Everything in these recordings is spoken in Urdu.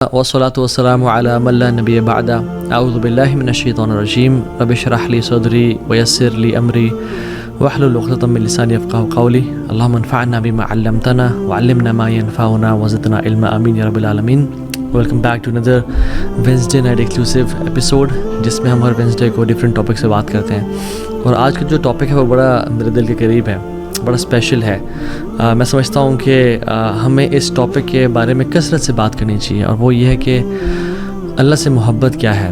والصلاة والسلام على من لا نبي بعد أعوذ بالله من الشيطان الرجيم رب اشرح لي صدري ويسر لي أمري واحلل عقدة من لساني يفقهوا قولي اللهم انفعنا بما علمتنا وعلمنا ما ينفعنا وزدنا علما آمين يا رب العالمين. Welcome back to another Wednesday night exclusive episode جس میں ہم ہر Wednesday کو different topic سے بات کرتے ہیں. اور آج کا جو topic ہے وہ بڑا میرے دل کے قریب ہے, بڑا اسپیشل ہے. میں سمجھتا ہوں کہ ہمیں اس ٹاپک کے بارے میں کثرت سے بات کرنی چاہیے, اور وہ یہ ہے کہ اللہ سے محبت کیا ہے,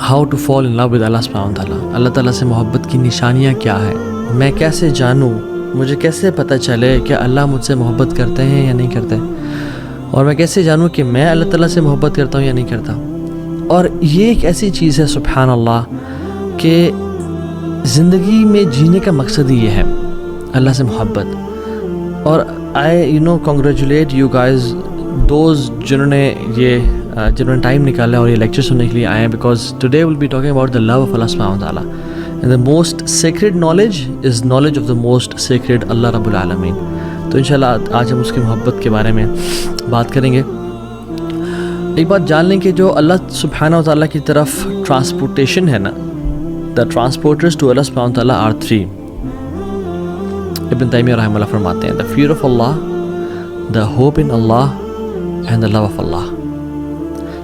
how to fall in love with Allah سبحانہ و تعالیٰ. اللہ تعالیٰ سے محبت کی نشانیاں کیا ہے, میں کیسے جانوں, مجھے کیسے پتہ چلے کہ اللہ مجھ سے محبت کرتے ہیں یا نہیں کرتے, اور میں کیسے جانوں کہ میں اللہ تعالیٰ سے محبت کرتا ہوں یا نہیں کرتا. اور یہ ایک ایسی چیز ہے سبحان اللہ کہ زندگی میں جینے کا مقصد ہی یہ ہے, اللہ سے محبت. اور آئی کانگریچولیٹ یو گائز دوز جنہوں نے ٹائم نکالا اور یہ لیکچر سننے کے لیے آئے ہیں, because today will be talking about the love of Allah سبحانہ و تعالیٰ. And the most sacred knowledge is knowledge of the most sacred Allah رب العالمین. تو انشاءاللہ آج ہم اس کی محبت کے بارے میں بات کریں گے. ایک بات جان لیں کہ جو اللہ سبحانہ و تعالیٰ کی طرف ٹرانسپورٹیشن ہے نا, دا ٹرانسپورٹرز ٹو اللہ سبحانہ و تعالیٰ آر 3. ابن تیمیہ رحمہ اللہ فرماتے ہیں, the fear of Allah, the hope in Allah, and the love of Allah.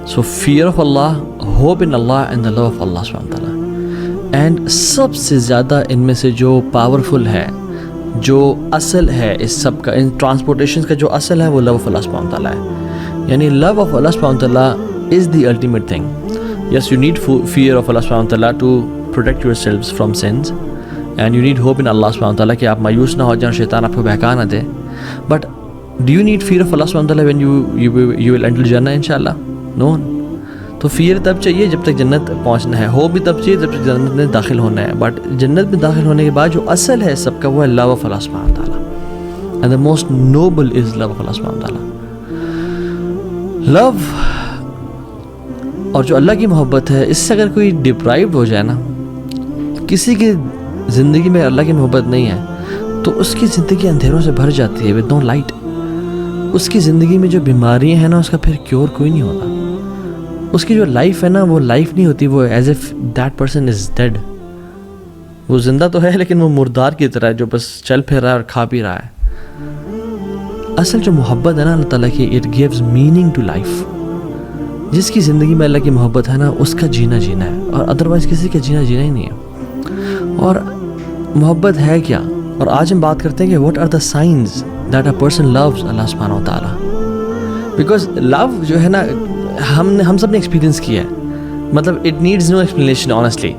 So fear of Allah, hope in Allah, and the love of Allah سبحانہ و تعالیٰ. اینڈ سب سے زیادہ ان میں سے جو پاورفل ہے, جو اصل ہے اس سب کا, ان ٹرانسپورٹیشن کا جو اصل ہے وہ لو آف اللہ سبحانہ و تعالیٰ ہے. یعنی لو آف اللہ سبحانہ و تعالیٰ is the ultimate thing. Yes, you need fear of Allah سبحانہ و تعالیٰ to protect your selves from sins, and you need hope in Allah سبحانہ و تعالیٰ کہ آپ مایوس نہ ہو جائیں, شیطان آپ کو بہکا نہ دے. But do you need fear of Allah سبحانہ و تعالیٰ وین یو ول انٹر جنت انشاءاللہ؟ نو. تو فیئر تب چاہیے جب تک جنت پہنچنا ہے, ہوپ بھی تب چاہیے جب تک جنت میں داخل ہونا ہے. بٹ جنت میں داخل ہونے کے بعد جو اصل ہے سب کا وہ ہے لو آف اللہ سبحانہ و تعالیٰ, and the most noble is love of Allah سبحانہ و تعالیٰ. لو اور جو اللہ کی محبت ہے, اس سے اگر کوئی ڈپرائیوڈ ہو جائے نا, کسی کی زندگی میں اللہ کی محبت نہیں ہے تو اس کی زندگی اندھیروں سے بھر جاتی ہے, ود نو لائٹ. اس کی زندگی میں جو بیماریاں ہیں نا, اس کا پھر کیور کوئی نہیں ہوتا. اس کی جو لائف ہے نا, وہ لائف نہیں ہوتی, وہ as if that person is dead. وہ زندہ تو ہے لیکن وہ مردار کی طرح ہے جو بس چل پھر رہا ہے اور کھا پی رہا ہے. اصل جو محبت ہے نا اللہ تعالیٰ کی, it gives meaning to life. جس کی زندگی میں اللہ کی محبت ہے نا, اس کا جینا ہے, اور ادروائز کسی کا جینا ہی نہیں ہے. اور محبت ہے کیا, اور آج ہم بات کرتے ہیں کہ what are the signs that a person loves Allah سبحانہ و تعالیٰ. بیکاز لو جو ہے نا, ہم سب نے ایکسپیرینس کیا ہے, مطلب it needs no explanation honestly.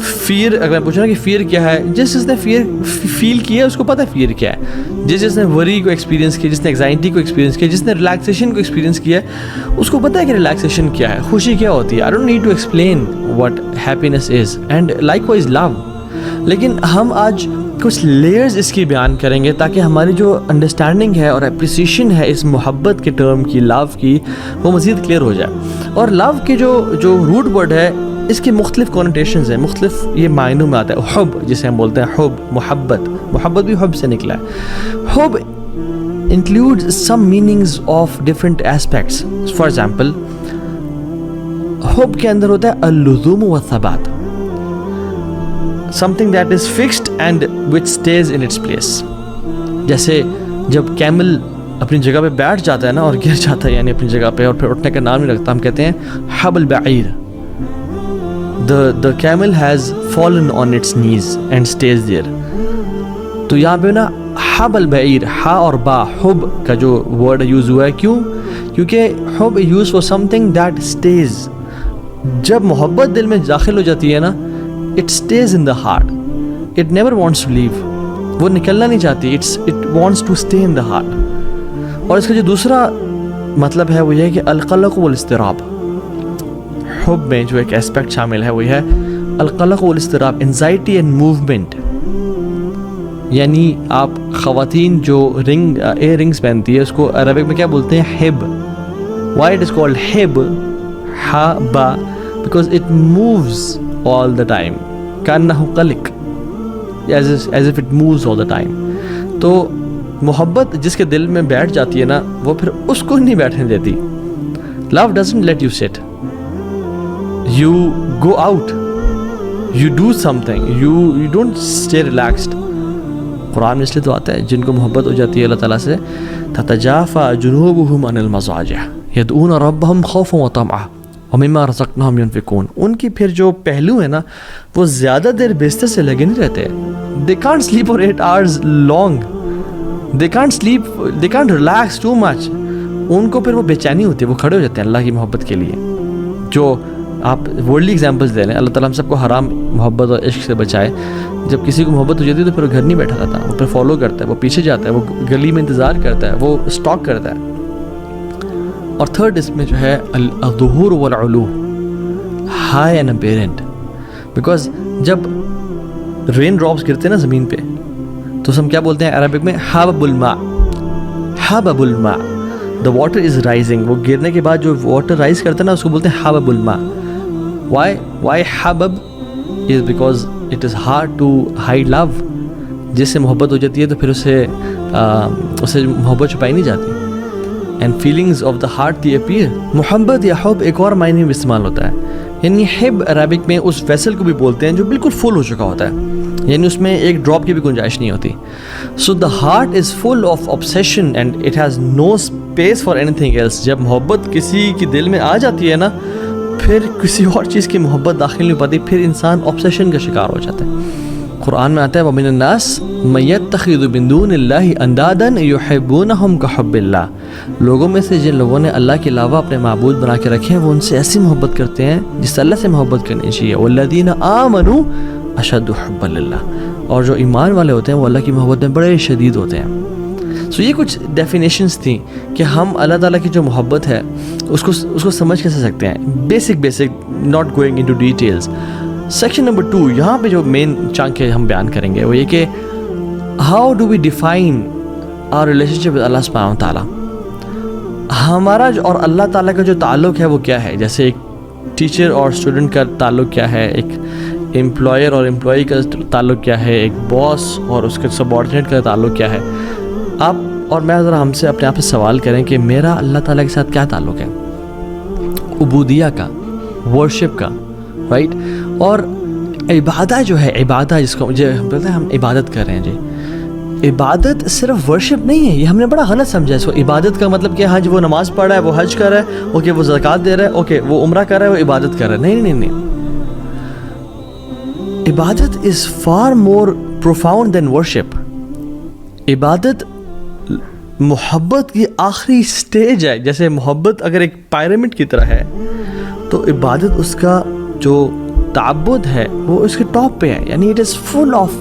فیئر اگر میں پوچھوں نا کہ فیئر کیا ہے, جس نے فیئر فیل کیا ہے اس کو پتہ ہے فیئر کیا ہے. جس نے وری کو ایکسپیرینس کیا, جس نے ایگزائٹی کو ایکسپیرینس کیا, جس نے ریلیکسیشن کو ایکسپیرینس کیا ہے, اس کو پتہ ہے کہ ریلیکسیشن کیا ہے, خوشی کیا ہوتی ہے. I don't need to explain what happiness is, and likewise love. لیکن ہم آج کچھ لیئرز اس کی بیان کریں گے تاکہ ہماری جو انڈرسٹینڈنگ ہے اور اپریسیشن ہے اس محبت کے ٹرم کی, لو کی, وہ مزید کلیئر ہو جائے. اور لو کے جو روٹ ورڈ ہے, اس کے مختلف کونوٹیشنز ہیں, مختلف یہ معنوں میں آتا ہے. حب جسے ہم بولتے ہیں, حب, محبت بھی حب سے نکلا ہے. حب includes some meanings of different aspects. For example, حب کے اندر ہوتا ہے اللزوم والثبات, something that is fixed and which stays in its place. جیسے جب کیمل اپنی جگہ پہ بیٹھ جاتا ہے نا اور گر جاتا ہے, یعنی اپنی جگہ پہ, اور پھر اٹھنے کا نام نہیں رکھتا, ہم کہتے ہیں حب البعیر. the camel has fallen on its knees and stays there. تو یہاں پہ نا حب البعیر, ہا اور با, حب کا جو ورڈ یوز ہوا ہے, کیوں؟ کیونکہ حب use for something that stays. جب محبت دل میں داخل ہو جاتی ہے نا, it stays in the heart, it never wants to leave. وہ نکلنا نہیں چاہتی, it wants to stay in the heart. اور اس کا جو دوسرا مطلب ہے وہ یہ ہے کہ القلق والاضطراب. حب میں جو ایک اسپیکٹ شامل ہے وہ یہ ہے القلق والاضطراب, انزائٹی اینڈ موومنٹ. یعنی آپ خواتین جو ایئر رنگس پہنتی ہے, اس کو عربک میں کیا بولتے ہیں؟ Hub. why it is called hub, ہا با, because it moves all the time, کانہ قلق, as if it moves all the time. تو محبت جس کے دل میں بیٹھ جاتی ہے نا, وہ پھر اس کو نہیں بیٹھنے دیتی. Love doesn't let you sit. You go out. You do something. You don't stay relaxed. قرآن میں اس لیے تو آتا ہے جن کو محبت ہو جاتی ہے اللہ تعالیٰ سے تتجافى جنوبهم عن المضاجع يدعون ربهم خوفا وطمعا ومما رزقناهم ينفقون. ان کی پھر جو پہلو ہے نا وہ زیادہ دیر بستر سے لگے نہیں رہتے. They can't sleep for 8 hours long. They can't sleep. They can't relax too much. ان کو پھر وہ بے چینی ہوتی ہے, وہ کھڑے ہو جاتے ہیں اللہ کی محبت کے لیے. جو آپ ورلڈلی ایگزامپلس دے رہے ہیں, اللہ تعالیٰ ہم سب کو حرام محبت اور عشق سے بچائے. جب کسی کو محبت ہو جاتی ہے تو پھر وہ گھر نہیں بیٹھا رہتا, وہ پھر فالو کرتا ہے, وہ پیچھے جاتا ہے, وہ گلی میں انتظار کرتا ہے, وہ اسٹاک کرتا ہے. اور تھرڈ اس میں جو ہے الظہور والعلو, ہائی اینڈ اپیرنٹ. بیکاز جب رین ڈراپس گرتے ہیں نا زمین پہ تو ہم کیا بولتے ہیں عربک میں حبب الماء. حبب الماء, دا واٹر از رائزنگ. وہ گرنے کے بعد جو واٹر رائز کرتا ہے نا اس کو بولتے ہیں حبب الماء. وائی حبب is because it is hard to hide love. جس سے محبت ہو جاتی ہے تو پھر اسے محبت چھپائی نہیں جاتی. And feelings of the heart the appear. محبت یا حب ایک اور معنی میں استعمال ہوتا ہے, یعنی حب عربک میں اس ویسل کو بھی بولتے ہیں جو بالکل فل ہو چکا ہوتا ہے, یعنی اس میں ایک ڈراپ کی بھی گنجائش نہیں ہوتی. So the heart is full of obsession and it has no space for anything else. جب محبت کسی کی دل میں آ جاتی ہے نا پھر کسی اور چیز کی محبت داخل نہیں پاتی, پھر انسان obsession کا شکار ہو جاتا ہے. قرآن میں آتا ہے وَمِنَ النَّاسِ مَن يَتَّخِذُ مِن دُونِ اللَّهِ أَندَادًا يُحِبُّونَهُمْ كَحُبِّ اللَّهِ. لوگوں میں سے جن لوگوں نے اللہ کے علاوہ اپنے معبود بنا کے رکھے ہیں وہ ان سے ایسی محبت کرتے ہیں جس سے اللہ سے محبت کرنی چاہیے. وَالَّذِينَ آمَنُوا أَشَدُّ حُبًّا لِلَّهِ. اور جو ایمان والے ہوتے ہیں وہ اللہ کی محبت میں بڑے شدید ہوتے ہیں. سو یہ کچھ ڈیفینیشنس تھیں کہ ہم اللہ تعالیٰ کی جو محبت ہے اس کو سمجھ کیسے سکتے ہیں. Basic not going into details. Section number 2 یہاں پہ جو مین چنک ہے ہم بیان کریں گے وہ یہ کہ how do we define our relationship with Allah سبحانہ وتعالیٰ. ہمارا اور اللہ تعالیٰ کا جو تعلق ہے وہ کیا ہے. جیسے ایک ٹیچر اور اسٹوڈنٹ کا تعلق کیا ہے, ایک امپلائر اور امپلائی کا تعلق کیا ہے, ایک باس اور اس کے سبارڈینیٹ کا تعلق کیا ہے. آپ اور میں ذرا ہم سے اپنے آپ سے سوال کریں کہ میرا اللہ تعالیٰ کے ساتھ کیا تعلق ہے. عبودیہ کا, ورشپ کا, رائٹ. اور عبادت جو ہے, عبادت جس کو مجھے بولتے ہیں ہم عبادت کر رہے ہیں جی, عبادت صرف ورشپ نہیں ہے. یہ ہم نے بڑا غلط سمجھا اس کو. عبادت کا مطلب کہ ہاں جی وہ نماز پڑھ رہا ہے, وہ حج کر رہا ہے, اوکے وہ زکوٰۃ دے رہا ہے, اوکے وہ عمرہ کر رہا ہے, وہ عبادت کر رہا ہے. نہیں. عبادت is far more profound than worship. عبادت محبت کی آخری سٹیج ہے. جیسے محبت اگر ایک پیرامڈ کی طرح ہے تو عبادت اس کا جو تعبد ہے وہ اس کے ٹاپ پہ ہے, یعنی اٹ از فل آف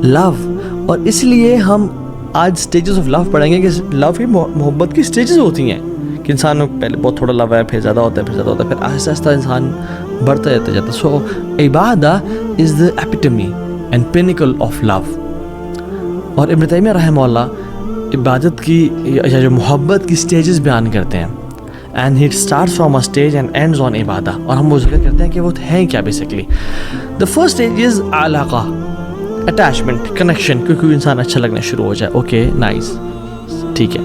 لو. اور اس لیے ہم آج سٹیجز آف لو پڑھیں گے کہ لو کی محبت کی سٹیجز ہوتی ہیں کہ انسان کو پہلے بہت تھوڑا لو ہے, پھر زیادہ ہوتا ہے, پھر زیادہ ہوتا ہے, پھر آہستہ آہستہ انسان بڑھتا جاتا ہے. سو عبادت از دا ایپیٹمی اینڈ پینیکل آف لو. اور ابن تیمیہ رحمہ اللہ عبادت کی یا جو محبت کی سٹیجز بیان کرتے ہیں, and he starts from a stage and ends on عبادہ. اور ہم وہ ذکر کرتے ہیں کہ وہ ہیں کیا basically. The first stage is علاقہ, اٹیچمنٹ, کنیکشن, کیونکہ انسان اچھا لگنا شروع ہو جائے, اوکے نائس, ٹھیک ہے.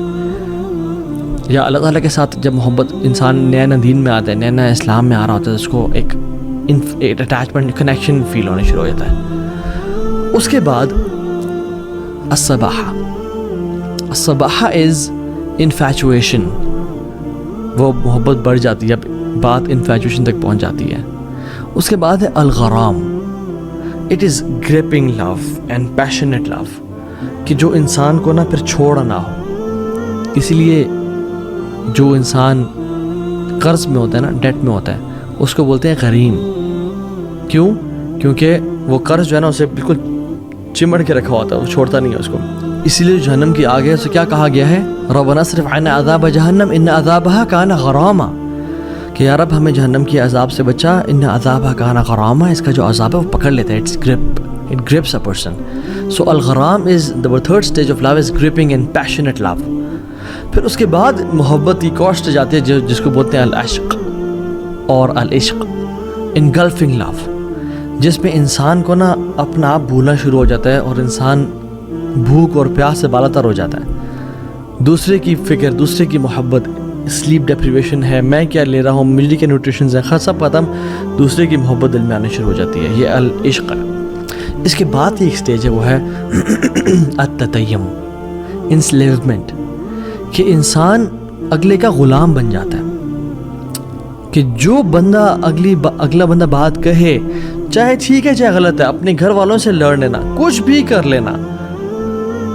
یا اللہ تعالیٰ کے ساتھ جب محبت انسان نیا دین میں آتا ہے, نیا اسلام میں آ رہا ہوتا ہے, اس کو ایک اٹیچمنٹ, کنیکشن فیل ہونے شروع ہو جاتا ہے. اس کے بعد الصباحہ. الصباحہ از انفیچویشن. وہ محبت بڑھ جاتی ہے, اب بات انفیچویشن تک پہنچ جاتی ہے. اس کے بعد ہے الغرام. It is gripping love and passionate love, کہ جو انسان کو نہ پھر چھوڑا نہ ہو. اسی لیے جو انسان قرض میں ہوتا ہے نا, ڈیٹ میں ہوتا ہے, اس کو بولتے ہیں غریم. کیوں؟ کیونکہ وہ قرض جو ہے نا اسے بالکل چمڑ کے رکھا ہوتا ہے, وہ چھوڑتا نہیں ہے اس کو. اسی لیے جہنم کی آگ ہے اسے کیا کہا گیا ہے, ربنا اصرف عنا عذاب جہنم ان عذابها کان غراما, کہ یا رب ہمیں جہنم کی عذاب سے بچا, ان عذابها کان غراما, اس کا جو عذاب ہے وہ پکڑ لیتا ہے, it's grip, it grips a person. So الغرام is the third stage of love is gripping and passionate love. پھر اس کے بعد محبت کی کوسٹ جاتی ہے جس کو بولتے ہیں العشق اور العشق, engulfing love, جس میں انسان کو نا اپنا آپ بھولنا شروع ہو جاتا ہے اور انسان بھوک اور پیاس سے بالا تر ہو جاتا ہے. دوسرے کی فکر, دوسرے کی محبت, سلیپ ڈیپریویشن ہے، میں کیا لے رہا ہوں، مجھے کیا نیوٹریشنز ہیں، سب ختم، دوسرے کی محبت دل میں آنی شروع ہو جاتی ہے. یہ العشق ہے. اس کے بعد کی ایک سٹیج ہے، وہ ہے التتیم، انسلیومنٹ، کہ انسان اگلے کا غلام بن جاتا ہے، کہ جو بندہ اگلا بندہ بات کہے، چاہے ٹھیک ہے چاہے غلط ہے، اپنے گھر والوں سے لڑ لینا، کچھ بھی کر لینا،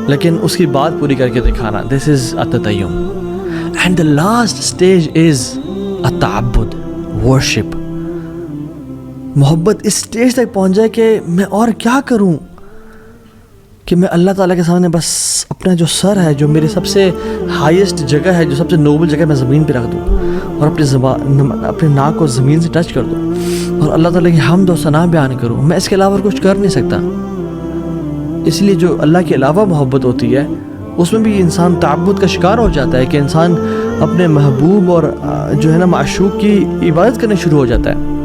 لیکن اس کی بات پوری کر کے دکھانا. دس از التتیم. And the last stage is التعبد، ورشپ. محبت اس اسٹیج تک پہنچ جائے کہ میں اور کیا کروں، کہ میں اللہ تعالیٰ کے سامنے بس اپنا جو سر ہے، جو میرے سب سے ہائیسٹ جگہ ہے، جو سب سے نوبل جگہ، میں زمین پہ رکھ دوں اور اپنے ناک کو زمین سے ٹچ کر دوں اور اللہ تعالیٰ کی حمد و ثنا بیان کروں. میں اس کے علاوہ کچھ کر نہیں سکتا. اس لیے جو اللہ کے علاوہ محبت ہوتی ہے اس میں بھی انسان تعبد کا شکار ہو جاتا ہے، کہ انسان اپنے محبوب اور جو ہے نا معشوق کی عبادت کرنے شروع ہو جاتا ہے.